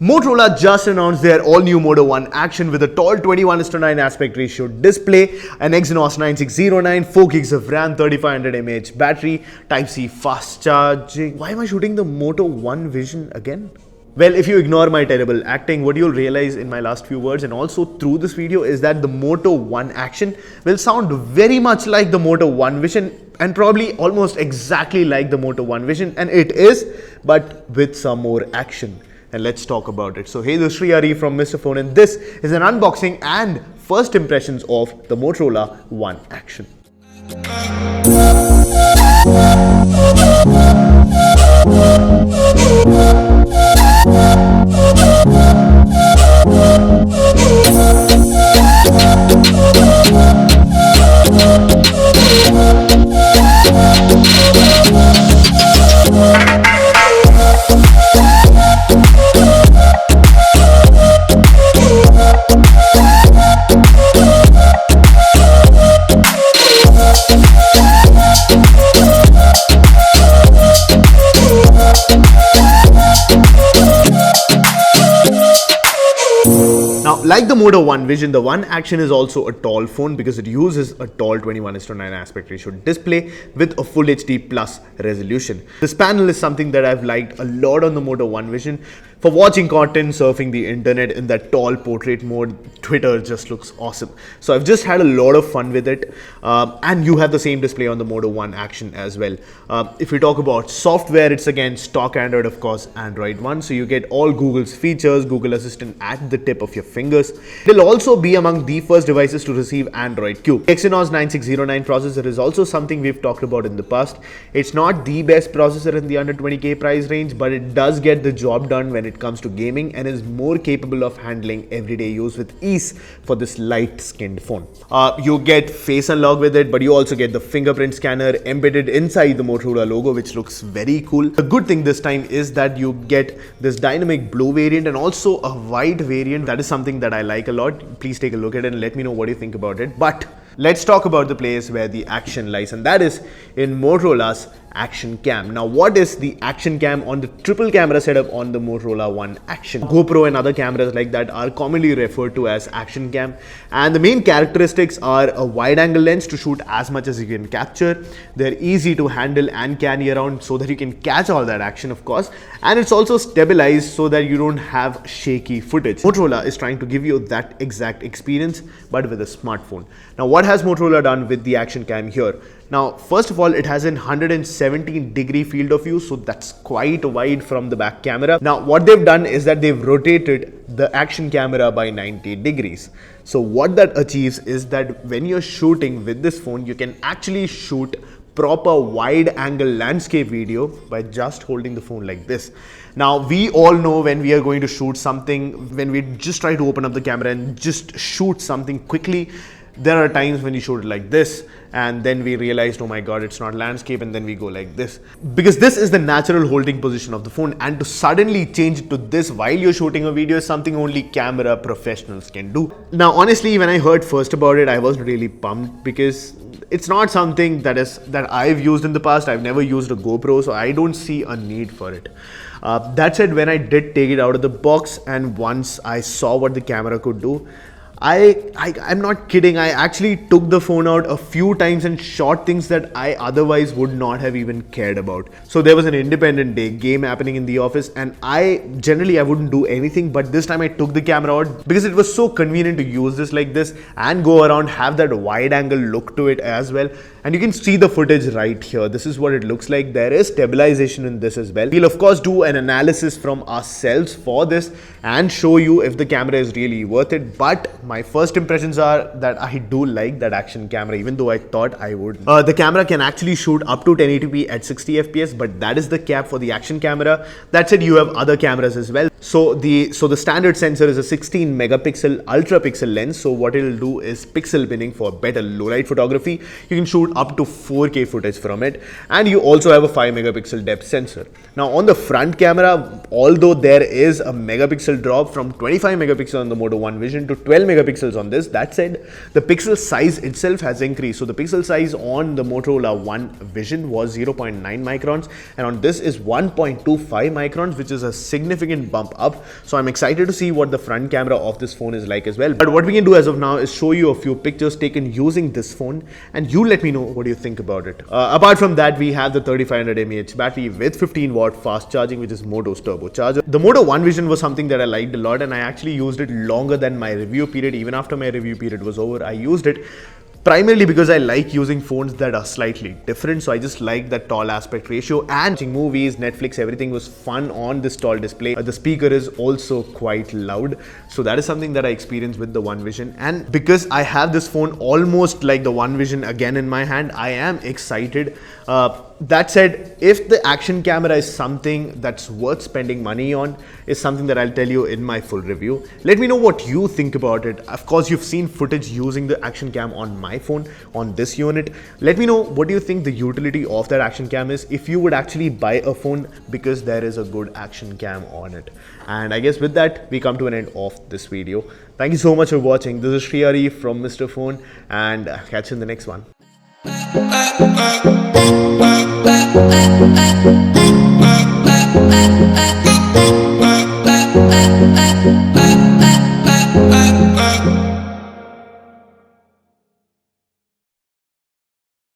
Motorola just announced their all-new Moto One Action with a tall 21:9 aspect ratio display, an Exynos 9609, 4 gigs of RAM, 3500 mAh battery, Type-C fast charging. Why am I shooting the Moto One Vision again? Well, if you ignore my terrible acting, what you'll realize in my last few words and also through this video is that the Moto One Action will sound very much like the Moto One Vision and probably almost exactly like the Moto One Vision, and it is, but with some more action. And let's talk about it. So hey, this is Sreehari from Mr. Phone, and this is an unboxing and first impressions of the Motorola One Action. Now, like the Moto One Vision, the One Action is also a tall phone because it uses a tall 21:9 aspect ratio display with a full HD plus resolution. This panel is something that I've liked a lot on the Moto One Vision. For watching content, surfing the internet in that tall portrait mode, Twitter just looks awesome. So I've just had a lot of fun with it, and you have the same display on the Moto One Action as well. If we talk about software, it's again stock Android, of course, Android One. So you get all Google's features, Google Assistant at the tip of your fingers. It'll also be among the first devices to receive Android Q. Exynos 9609 processor is also something we've talked about in the past. It's not the best processor in the under 20k price range, but it does get the job done when it comes to gaming and is more capable of handling everyday use with ease for this light-skinned phone. You get face unlock with it, but you also get the fingerprint scanner embedded inside the Motorola logo, which looks very cool. The good thing this time is that you get this dynamic blue variant and also a white variant. That is something that I like a lot. Please take a look at it and let me know what you think about it. But let's talk about the place where the action lies, and that is in Motorola's Action Cam. Now, what is the Action Cam on the triple camera setup on the Motorola One Action? GoPro and other cameras like that are commonly referred to as Action Cam, and the main characteristics are a wide angle lens to shoot as much as you can capture. They're easy to handle and carry around so that you can catch all that action, of course, and it's also stabilized so that you don't have shaky footage. Motorola is trying to give you that exact experience, but with a smartphone. Now, what has Motorola done with the Action Cam here? Now, first of all, it has a 117-degree field of view, so that's quite wide from the back camera. Now, what they've done is that they've rotated the action camera by 90 degrees. So what that achieves is that when you're shooting with this phone, you can actually shoot proper wide angle landscape video by just holding the phone like this. Now, we all know when we are going to shoot something, when we just try to open up the camera and just shoot something quickly, there are times when you shoot it like this and then we realized, oh my god, it's not landscape, and then we go like this, because this is the natural holding position of the phone, and to suddenly change it to this while you're shooting a video is something only camera professionals can do. Now, honestly, when I heard first about it, I was really pumped because it's not something that I've used in the past. I've never used a GoPro, so I don't see a need for it. That said, when I did take it out of the box and once I saw what the camera could do, I'm not kidding. I actually took the phone out a few times and shot things that I otherwise would not have even cared about. So there was an Independent Day game happening in the office, and I wouldn't do anything, but this time I took the camera out because it was so convenient to use this like this and go around, have that wide angle look to it as well. And you can see the footage right here. This is what it looks like. There is stabilization in this as well. We'll of course do an analysis from ourselves for this and show you if the camera is really worth it. But my first impressions are that I do like that action camera, even though I thought I wouldn't. The camera can actually shoot up to 1080p at 60 fps, but that is the cap for the action camera. That said, you have other cameras as well. So the standard sensor is a 16 megapixel ultra pixel lens. So what it'll do is pixel binning for better low light photography. You can shoot up to 4K footage from it, and you also have a 5 megapixel depth sensor. Now, on the front camera, although there is a megapixel drop from 25 megapixel on the Moto One Vision to 12 megapixels on this. That said, the pixel size itself has increased. So the pixel size on the Motorola One Vision was 0.9 microns, and on this is 1.25 microns, which is a significant bump up. So I'm excited to see what the front camera of this phone is like as well. But what we can do as of now is show you a few pictures taken using this phone, and you let me know what you think about it. Apart from that, we have the 3500 mAh battery with 15 watt fast charging, which is Moto's turbocharger. The Moto One Vision was something that I liked a lot, and I actually used it longer than my review period. Even after my review period was over, I used it primarily because I like using phones that are slightly different. So I just like that tall aspect ratio, and watching movies, Netflix, everything was fun on this tall display. The speaker is also quite loud. So that is something that I experienced with the One Vision. And because I have this phone almost like the One Vision again in my hand, I am excited. That said, if the action camera is something that's worth spending money on, is something that I'll tell you in my full review. Let me know what you think about it. Of course, you've seen footage using the action cam on my phone, on this unit. Let me know what do you think the utility of that action cam is, if you would actually buy a phone because there is a good action cam on it. And I guess with that, we come to an end of this video. Thank you so much for watching. This is Sreehari from Mr. Phone, and catch you in the next one.